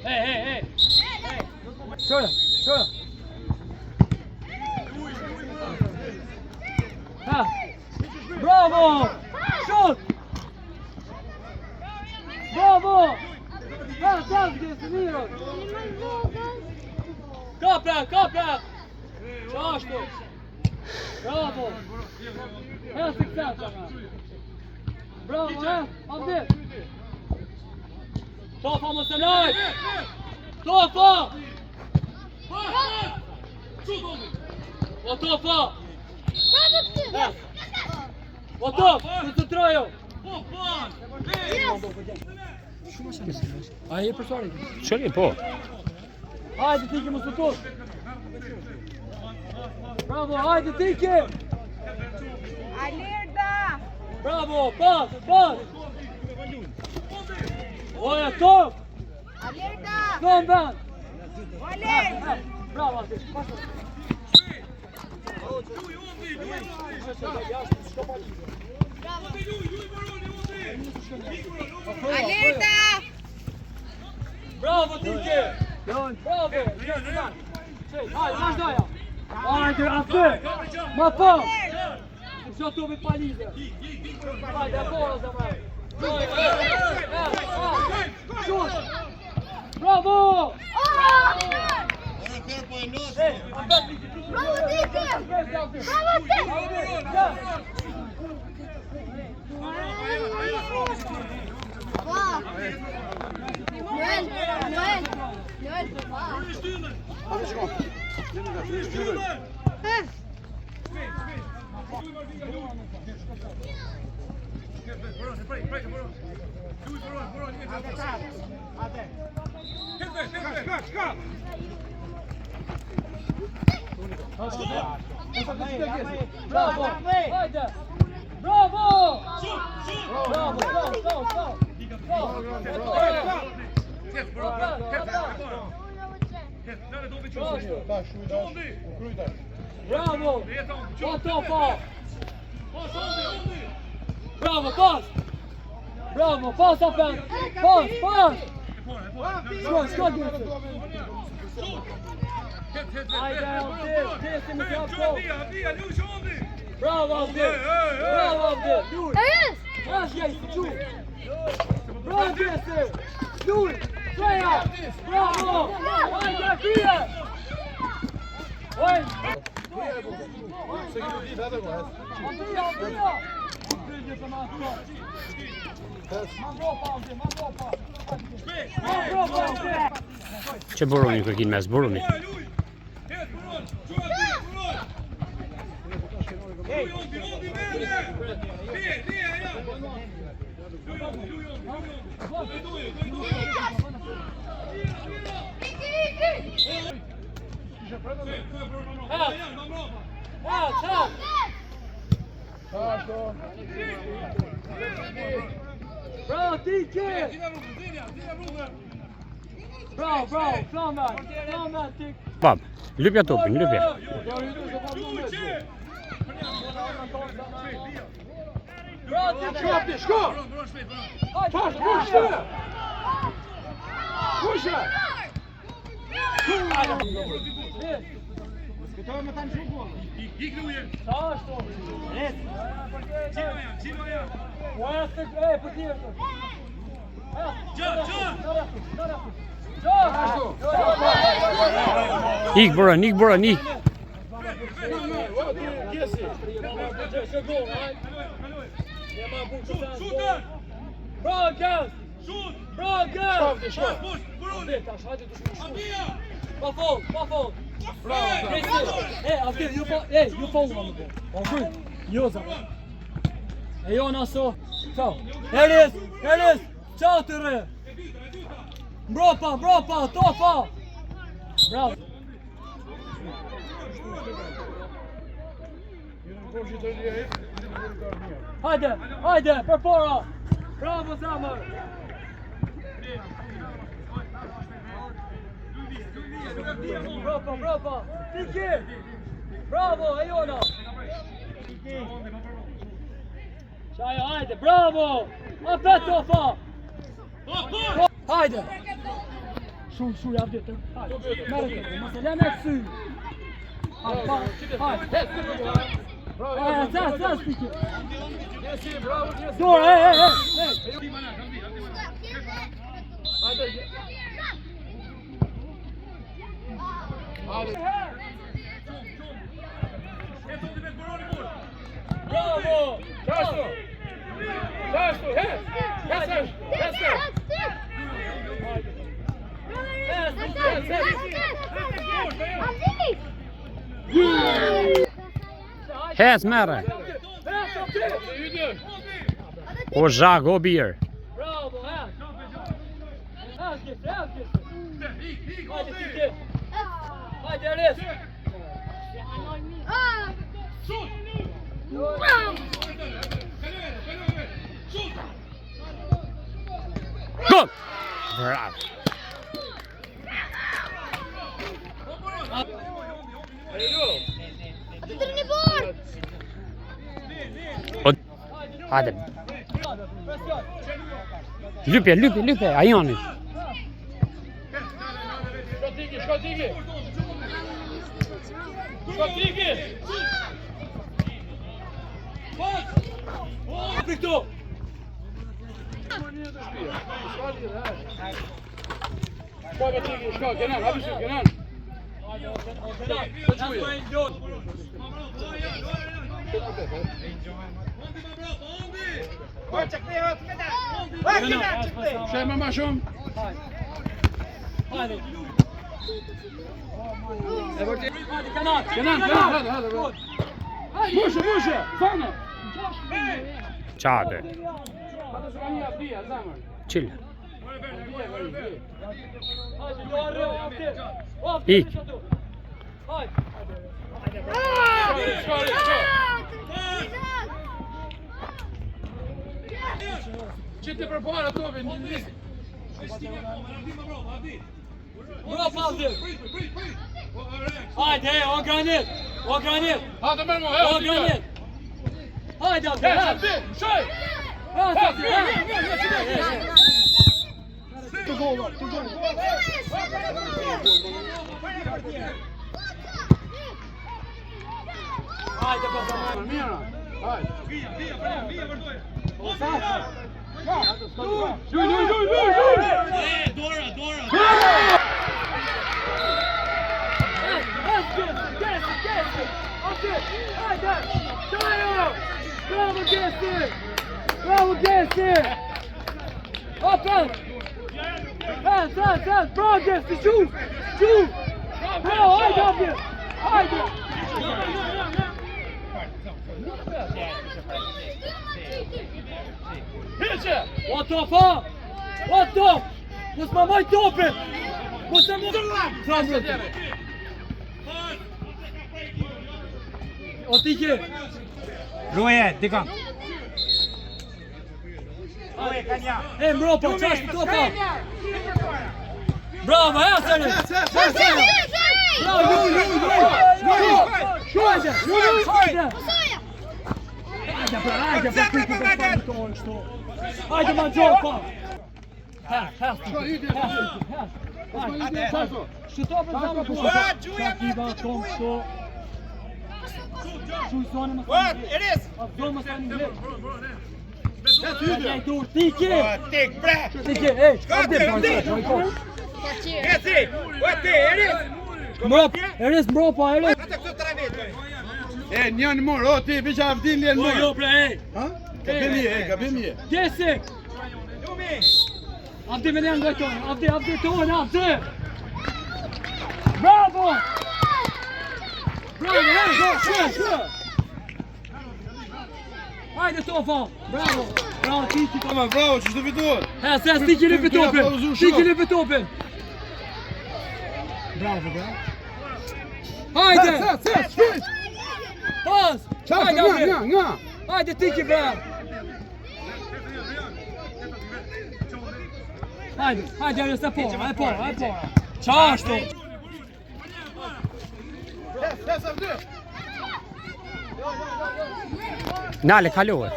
Hey. Şöyle. Ha. Bravo. Şut. Bravo. Ha, teraz gdje Miro. Kapra. Çaştu. Bravo. Evo se kćata. Bravo, Hamdi. Tofa mos e laj. Tofa. O Tofa. O Tof, koncentroju. A je përsori? Çeli po. Hajde Tiki mos u tut. Bravo, hajde Tiki. Alerta! Bravo, pas. Oja Tof. Alerta! Kom ben. Alerta! Bravo Ateş. Alerta! Bravo Tiki. Bravo. Hajde, vazhdoja. Hajde, Afe. Ma po. Що тобі полізе? Hajde, Apollo забрав. Шут. Браво! Bravo! Hajde! Bravo! Bravo! Bravo! O Tofa! Bravo, pas! Bravo, pas Afen! Pas! Skål Gilsen! Hajde, Gilsen med kraft. Bravo, Abdel! Masz Gilsen, czuj! Bravo, Gilsen! Czuj! Treja! Bravo! Hajde, Fie! Oj! Që buroni kërkin mes buroni. Bravo, Tiki! Bravo, flamman, Tiki! Bab, lypja topin, lypja. Bravo, Tiki! Skål! Pusha! Ik buron, ik. Bra gas! Bra gas! Varför? You fall honom på. Vad sjukt. Josa. Jonas så. Så. Här det är. Ciao till dig. Bra pa, Tofa. Bravo. Hajde, perfora. Bravo Samar. Bravo. Tiki. Bravo, Jonas. Shaya, hajde, bravo. Apet Tofa. Hajde. Shu javdi të. Merë të, mos e lene të sy. Hajde. Sa stike. Dorë, Bravo! Çasto, Hes merre. O zhag, o birë. Bravo, Hajde, Tike. Hajde, Enes. Gol! Bravo. Hajde. Lype, Ajani. Shkotiki! Pikto! Shko, Kenan, hapë shumë, Kenan. Shema ma shumë. Hajde. Kenan, hajde. Mushe, fana. Çade. Chill. İyi. Qëtë për para topi, nisi. Bravo, Avdi. Hajde, o granit. Hajde, mërmo, o granit. Hajde, Avdi. Shoj! Të golla. Hajde, pastor. Mira. Hajde. Via, vardoj. Dora. Bravo, Gessi! Open! Hands! Bravo, Gessi! Shoot! Bravo, hajde, Abdi! Hajde! Hiqe! What top? Mos ma maj topin! Mos e mos... O Tike! Ruaje, dikon. Hey, Mropa, qash për topa! Bravo, Hasani! Bravo, Hajde, ma gjohë, pa! Shëto për zamë për shëto! Shakiva, kom, shto! Shujësone më sani Enes! Abdo më sani le! Tike! Tike, ej! Enes, Mropa, Enes! Njën mor, o ti, viqa Avdin ljen mor. Jo, bre, ej! Gabim je. Gesi! Avdi me njën dojtojnë, Avdi tonë, Avdi! Bravo! Bravo, shë! Hajde tofa! Bravo, Tiki! Bravo, që shtë fituar? Ses, Tiki lipi topin! Bravo! Hajde! Ses! Pas! Nga! Hajde, Tiki, bravo! Hajde, Enes, e pora! Qashtu! Ses Avdi! Nale, kalohe.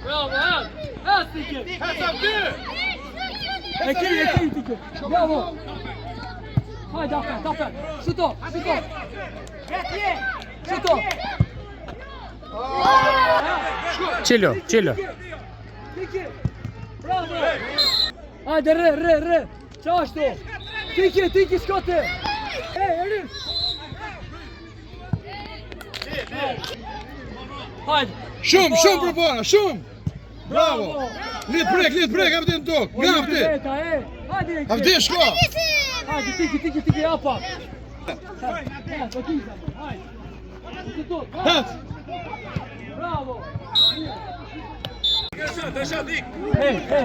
Bravo, Pas tiki. Hesap 2. E ki tiki. Bravo. Hajde afer. Shuto. Shuto. Qilo. Tiki. Bravo. Hajde re. Qashtu. Tiki shkote. Erin. Hajde. Shumë për para, shumë. Bravo. Lit brek, hapti në tokë. Ngafti. Hajde. Hapti shko. Hajde, tiki, apa. Hat. Bravo. Deixa dik. Hajde,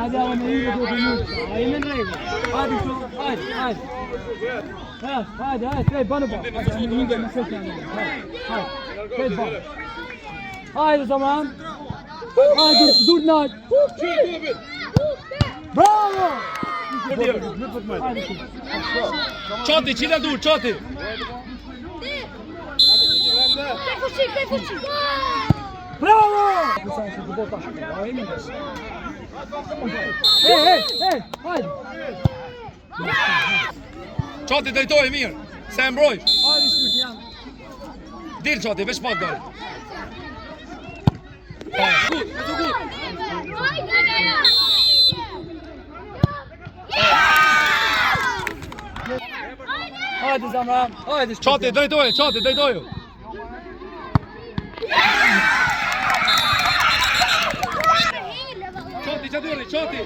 avë në inge duke mështë. A i në rejnë. Hajde, hajde, trej, banë ba. Hajde, në inge në sëtë janë. Hajde, trej, banë. Hajde, zaman. Hajde, dur najtë. Bravo! Çati, qila dur, çati. Kaj fuqi. Bravo! Hajde. Çati drejtoje mirë. Se e mbroj. Hajde, shpirti janë. Dil çati, veç pak dal. Hajde, Zamran. Hajde, Çati drejtoje. Çati çaduri, çati.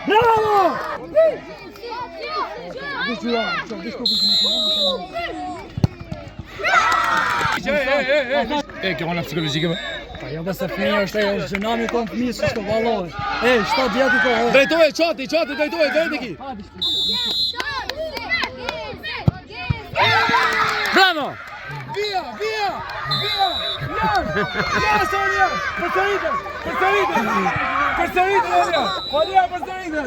Bravo! Kjo ona psikologjike më. Pa jo bese fëmija është e zhënami kon fëmijës që shto vallohet. 7 vjetë i kohë. Drejtoje çati, drejtoje drejt iki. Hajde, shpirti. Bravo! Via! Ja, Sonia! Përsëritën, Sonia! Përsëritën!